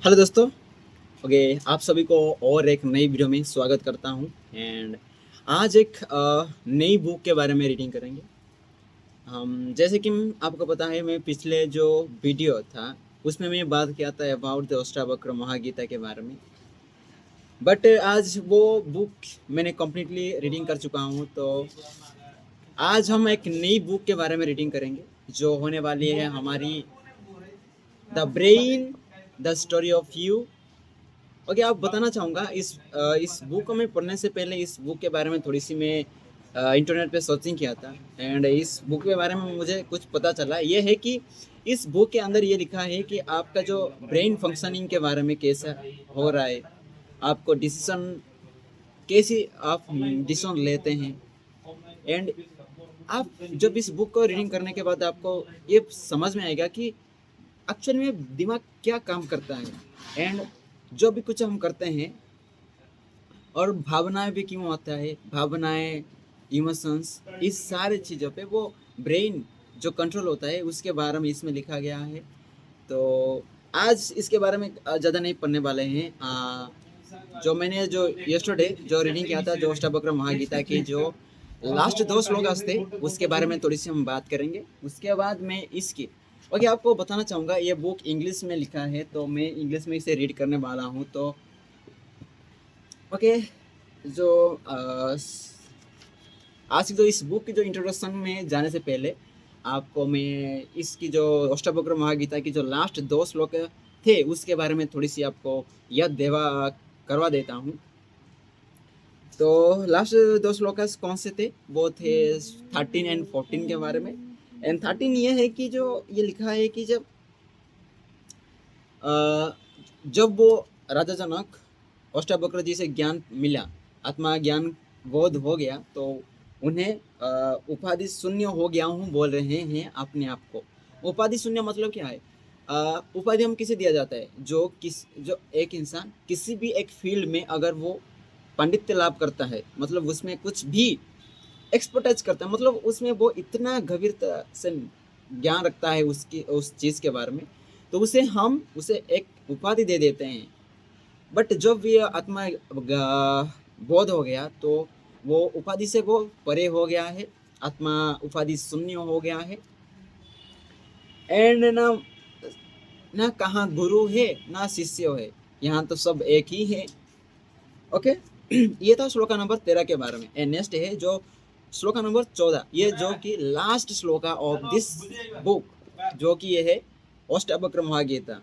Hello दोस्तों। Okay, आप सभी को और एक नई वीडियो में स्वागत करता हूं। एंड आज एक नई बुक के बारे में रीडिंग करेंगे हम। जैसे कि आपको पता है, मैं पिछले जो वीडियो था उसमें मैं बात किया था अबाउट द अष्टावक्र महागीता के बारे में। बट आज वो बुक मैंने कम्प्लीटली रीडिंग कर चुका हूं, तो आज हम एक नई बुक के बारे में रीडिंग करेंगे जो होने वाली है हमारी the brain the story of you. Okay, आप बताना चाहूँगा इस बुक को मैं पढ़ने से पहले इस बुक के बारे में थोड़ी सी मैं इंटरनेट पे सर्चिंग किया था। एंड इस बुक के बारे में मुझे कुछ पता चला। ये है कि इस बुक के अंदर ये लिखा है कि आपका जो ब्रेन फंक्शनिंग के बारे में कैसा हो रहा है, आपको डिसीजन कैसे आप डिसीजन लेते हैं। एंड आप जब इस बुक को रीडिंग करने के बाद आपको ये समझ में आएगा कि एक्चुअल में दिमाग क्या काम करता है। एंड जो भी कुछ हम करते हैं और भावनाएं भी क्यों आता है, भावनाएं, इमोशंस, इस सारे चीज़ों पे वो ब्रेन जो कंट्रोल होता है उसके बारे में इसमें लिखा गया है। तो आज इसके बारे में ज़्यादा नहीं पढ़ने वाले हैं। जो मैंने जो यस्टरडे जो रीडिंग किया था, जो अष्टावक्र महागीता की जो लास्ट दो श्लोक थे उसके बारे में थोड़ी सी हम बात करेंगे। उसके बाद मैं इसकी ओके आपको बताना चाहूँगा। ये बुक इंग्लिश में लिखा है तो मैं इंग्लिश में इसे रीड करने वाला हूँ। तो ओके, जो आज की जो इस बुक की जो इंट्रोडक्शन में जाने से पहले आपको मैं इसकी जो अष्टावक्र महागीता की जो लास्ट दो श्लोक थे उसके बारे में थोड़ी सी आपको याद देवा करवा देता हूँ। तो लास्ट दो श्लोक कौन से थे? वो थे 13 एंड 14 के बारे में। एंड 13 ये है कि जो ये लिखा है कि जब वो राजा जनक अष्टावक्र जी से ज्ञान मिला, आत्मा ज्ञान बोध हो गया, तो उन्हें उपाधि शून्य हो गया हूँ बोल रहे हैं अपने आप को। उपाधि शून्य मतलब क्या है? उपाधि हम किसे दिया जाता है? जो एक इंसान किसी भी एक फील्ड में अगर वो पांडित्य लाभ करता है, मतलब उसमें कुछ भी एक्सपर्टाइज करता है, मतलब उसमें वो इतना गंभीरता से ज्ञान रखता है उसकी उस चीज़ के बारे में, तो उसे एक उपाधि दे देते हैं। बट जब ये आत्मा बोध हो गया तो वो उपाधि से वो परे हो गया है, आत्मा उपाधि शून्य हो गया है। एंड ना ना कहाँ गुरु है ना शिष्य है, यहाँ तो सब एक ही है। ओके, ये था श्लोका नंबर 13 के बारे में। एंड नेक्स्ट है जो श्लोका नंबर 14, ये जो कि last shloka of this book, जो कि ये है अष्टावक्र महागीता।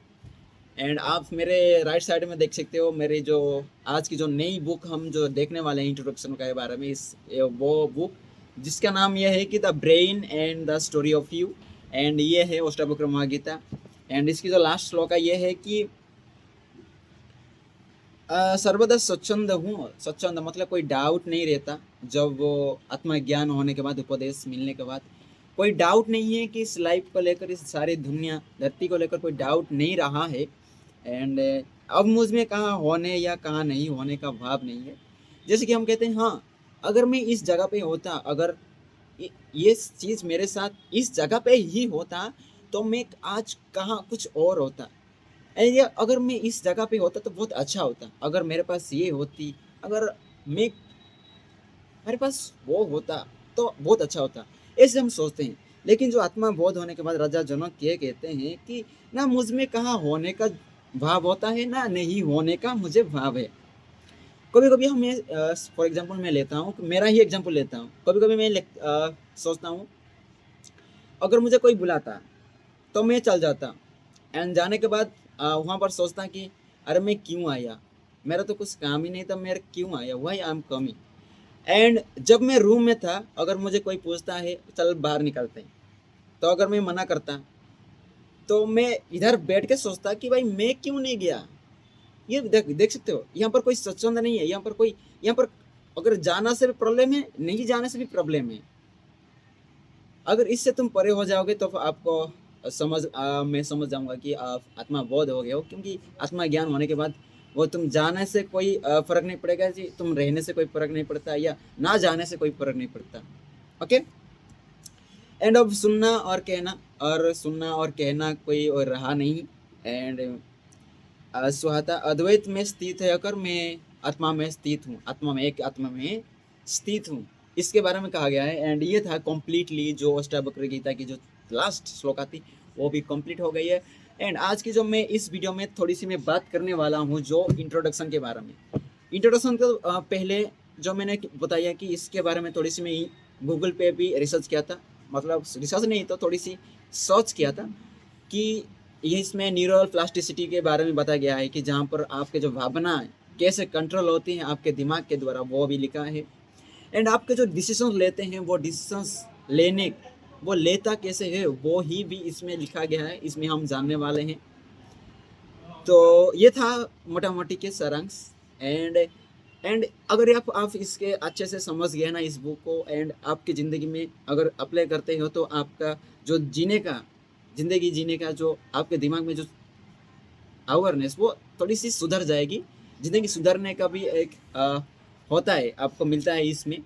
एंड आप मेरे राइट साइड में देख सकते हो मेरी जो आज की जो नई बुक हम जो देखने वाले हैं इंट्रोडक्शन के बारे में, वो बुक जिसका नाम यह है कि the brain and the story of you. And ये है अष्टावक्र महागीता। एंड इसकी जो लास्ट श्लोका ये है कि सर्वदा स्वच्छंद हूँ। स्वच्छंद मतलब कोई डाउट नहीं रहता। जब वो आत्मज्ञान होने के बाद, उपदेश मिलने के बाद कोई डाउट नहीं है कि इस लाइफ को लेकर, इस सारी दुनिया धरती को लेकर कोई डाउट नहीं रहा है। एंड अब मुझ में कहाँ होने या कहाँ नहीं होने का भाव नहीं है। जैसे कि हम कहते हैं, हाँ, अगर मैं इस जगह पे होता, अगर ये चीज़ मेरे साथ इस जगह पे ही होता, तो मैं आज कहाँ कुछ और होता। एंड ये अगर मैं इस जगह पे होता तो बहुत अच्छा होता। अगर मेरे पास ये होती, अगर मैं मेरे पास वो होता तो बहुत अच्छा होता, ऐसे हम सोचते हैं। लेकिन जो आत्मा बोध होने के बाद राजा जनक ये कहते हैं कि ना मुझ में कहाँ होने का भाव होता है ना नहीं होने का मुझे भाव है। कभी कभी हमें फॉर एग्जाम्पल मैं लेता हूँ, मेरा ही एग्जाम्पल लेता हूँ। कभी कभी मैं सोचता हूँ, अगर मुझे कोई बुलाता तो मैं चल जाता। एंड जाने के बाद वहाँ पर सोचता कि अरे मैं क्यों आया, मेरा तो कुछ काम ही नहीं था, मेरा क्यों आया, why I am coming. And जब मैं रूम में था, अगर मुझे कोई पूछता है चल बाहर निकलते हैं, तो अगर मैं मना करता तो मैं इधर बैठ के सोचता कि भाई मैं क्यों नहीं गया। ये देख सकते हो, यहाँ पर कोई स्वच्छंद नहीं है। यहाँ पर अगर जाना से भी प्रॉब्लम है, नहीं जाने से भी प्रॉब्लम है। अगर इससे तुम परे हो जाओगे तो आपको मैं समझ जाऊंगा कि आप आत्मा बोध हो गए हो, क्योंकि आत्मा ज्ञान होने के बाद वो तुम जाने से कोई फर्क नहीं पड़ेगा जी, तुम रहने से कोई फर्क नहीं पड़ता, या ना जाने से कोई फर्क नहीं पड़ता। ओके। एंड अब सुनना और कहना कोई और रहा नहीं। एंड सुहाता अद्वैत में स्थित है अगर मैं आत्मा में स्थित हूँ, आत्मा में, एक आत्मा में स्थित हूँ, इसके बारे में कहा गया है। एंड ये था कम्प्लीटली जो अष्टावक्र गीता की जो लास्ट श्लोका थी वो भी कंप्लीट हो गई है। एंड आज की जो मैं इस वीडियो में थोड़ी सी मैं बात करने वाला हूँ जो इंट्रोडक्शन के बारे में। इंट्रोडक्शन को पहले जो मैंने बताया कि इसके बारे में थोड़ी सी मैं गूगल पे भी रिसर्च किया था, मतलब रिसर्च नहीं तो थोड़ी सी सर्च किया था कि ये इसमें न्यूरल प्लास्टिसिटी के बारे में बताया गया है कि जहाँ पर आपके जो भावनाएं कैसे कंट्रोल होती हैं आपके दिमाग के द्वारा, वो भी लिखा है। एंड आपके जो डिसीजन लेते हैं वो डिसीजंस लेने वो लेता कैसे है वो ही भी इसमें लिखा गया है, इसमें हम जानने वाले हैं। तो ये था मोटा मोटी के सारांश। एंड अगर आप इसके अच्छे से समझ गए ना इस बुक को, एंड आपकी ज़िंदगी में अगर अप्लाई करते हो तो आपका जो ज़िंदगी जीने का जो आपके दिमाग में जो अवेयरनेस वो थोड़ी सी सुधर जाएगी। ज़िंदगी सुधरने का भी एक होता है, आपको मिलता है इसमें।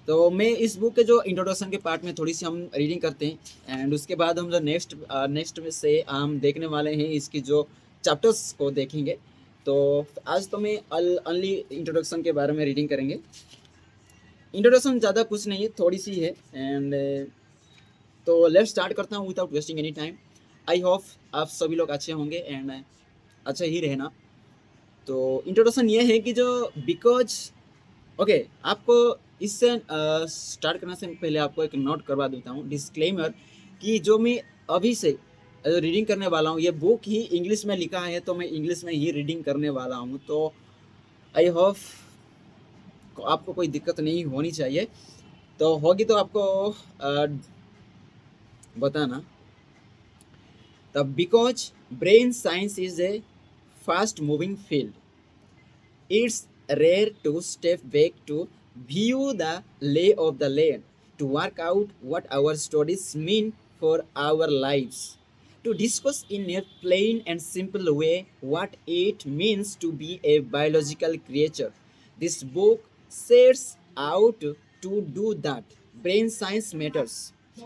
तो मैं इस बुक के जो इंट्रोडक्शन के पार्ट में थोड़ी सी हम रीडिंग करते हैं एंड उसके बाद हम जो नेक्स्ट में से हम देखने वाले हैं इसकी जो चैप्टर्स को देखेंगे। तो आज तो मैं ओनली इंट्रोडक्शन के बारे में रीडिंग करेंगे। इंट्रोडक्शन ज़्यादा कुछ नहीं है, थोड़ी सी है। एंड तो लेट्स स्टार्ट करता हूँ without wasting any time. I hope आप सभी लोग अच्छे होंगे एंड अच्छे ही रहना। तो इंट्रोडक्शन ये है कि जो बिकॉज ओके आपको इससे स्टार्ट करने से पहले आपको एक नोट करवा देता हूँ, डिस्क्लेमर, कि जो मैं अभी से रीडिंग करने वाला हूँ ये बुक ही इंग्लिश में लिखा है तो मैं इंग्लिश में ही रीडिंग करने वाला हूँ। तो आई होप आपको कोई दिक्कत नहीं होनी चाहिए, तो होगी तो आपको बताना। तब because brain science is a fast moving field, it's rare to step back to view the lay of the land, to work out what our stories mean for our lives, to discuss in a plain and simple way what it means to be a biological creature. This book sets out to do that. Brain science matters.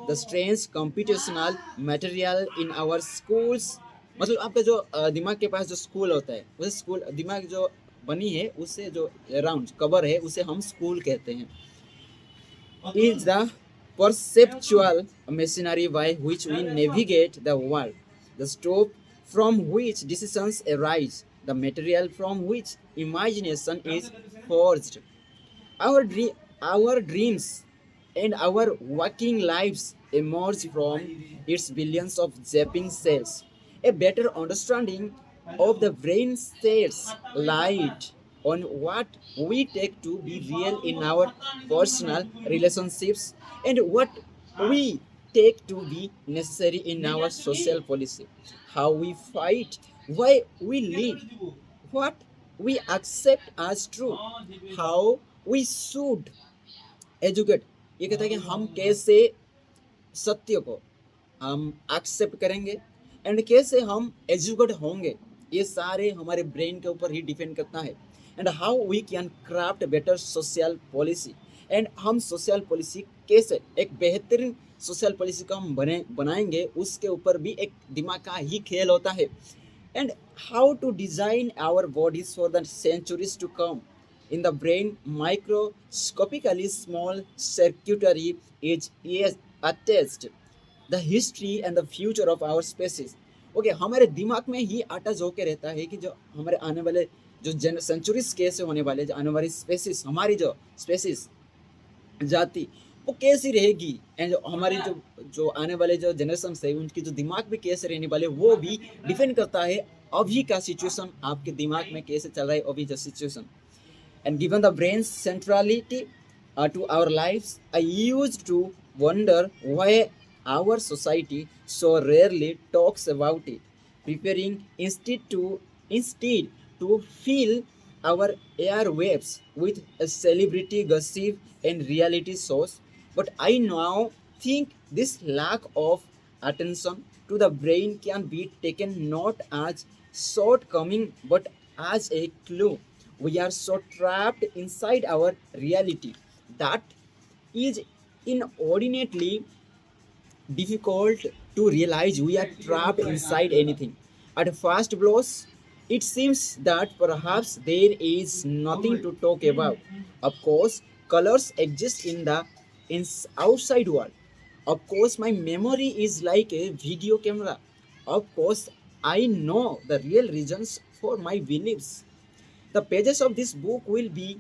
The strange computational material in our schools, मतलब आपका जो दिमाग के पास जो school होता है, वैसे school दिमाग जो बनी है उससे जो राउंड कवर है उसे हम स्कूल कहते हैं, is the perceptual machinery by which we navigate the world, the scope from which decisions arise, the material from which imagination is forged. Our dreams and our working lives emerge from its billions of zapping cells. A better understanding of the brain sheds light on what we take to be real in our personal relationships and what we take to be necessary in our social policy. How we fight, why we live, what we accept as true, how we should educate. ये कहता है कि हम कैसे सत्य को हम accept करेंगे एंड कैसे हम एजुकेट होंगे, ये सारे हमारे ब्रेन के ऊपर ही डिपेंड करता है। And how we can craft better social policy, and हम सोशल पॉलिसी कैसे एक बेहतरीन सोशल पॉलिसी को हम बनाएंगे उसके ऊपर भी एक दिमाग का ही खेल होता है। And how to design our bodies for the centuries to come. In the brain, microscopically small circuitry is attached the history and the future of our species. Okay, हमारे दिमाग में ही अटैच होके रहता है कि जो हमारे आने वाले जो सेंचुरीज कैसे होने वाले, जो आने वाली स्पेसिस, हमारी जो स्पेसिस जाति वो कैसी रहेगी, एंड हमारी जो आने वाले जो जनरेशन है उनकी जो दिमाग भी कैसे रहने वाले वो भी डिपेंड करता है अभी का सिचुएशन, आपके दिमाग में कैसे चल रहा है अभी जो situation. And given the brain's centrality to our lives, I used to wonder why our society so rarely talks about it, preparing instead to fill our airwaves with a celebrity gossip and reality shows. But I now think this lack of attention to the brain can be taken not as shortcoming but as a clue. We are so trapped inside our reality that is inordinately difficult to realize we are trapped inside anything. At first blush, it seems that perhaps there is nothing to talk about. Of course, colors exist in the outside world. Of course, my memory is like a video camera. Of course, I know the real reasons for my beliefs. The pages of this book will be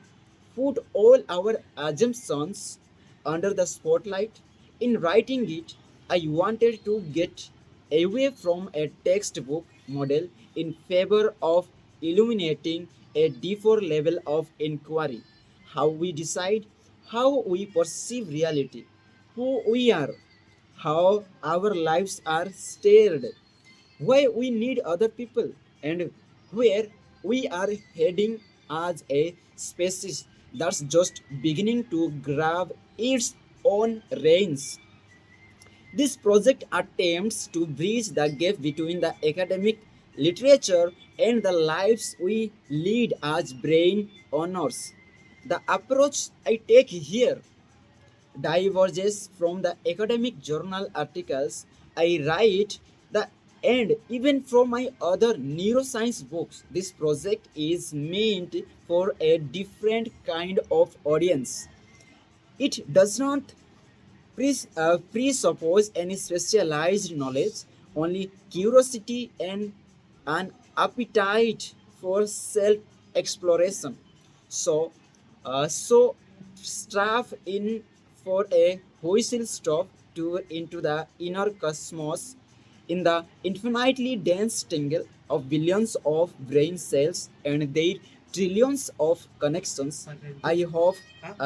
put all our assumptions under the spotlight. In writing it, I wanted to get away from a textbook model in favor of illuminating a deeper level of inquiry. How we decide, how we perceive reality, who we are, how our lives are steered, why we need other people, and where we are heading as a species that's just beginning to grab its own reins. This project attempts to bridge the gap between the academic literature and the lives we lead as brain owners. The approach I take here diverges from the academic journal articles I write, the and even from my other neuroscience books. This project is meant for a different kind of audience. It does not presuppose any specialized knowledge, only curiosity and an appetite for self exploration. So, so strap in for a whistle stop tour into the inner cosmos in the infinitely dense tangle of billions of brain cells and their trillions of connections. I hope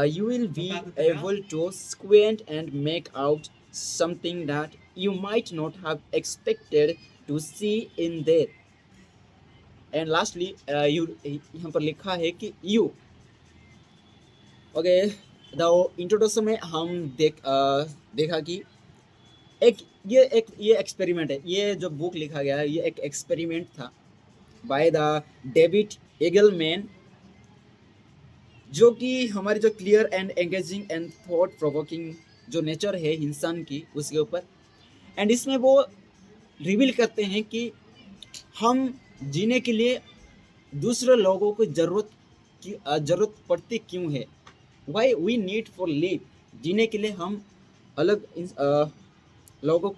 you will be able to squint and make out something that you might not have expected to see in there. And lastly you यहाँ पर लिखा है कि you okay the introduction में हम देखा कि ये एक्सपेरिमेंट है, ये जो बुक लिखा गया है ये एक एक्सपेरिमेंट था बाय द डेविड एगलमैन, जो कि हमारी जो clear and engaging and thought provoking जो नेचर है इंसान की उसके ऊपर, एंड इसमें वो रिवील करते हैं कि हम जीने के लिए दूसरे लोगों को ज़रूरत पड़ती क्यों है, why we need for live, जीने के लिए हम अलग लोगों की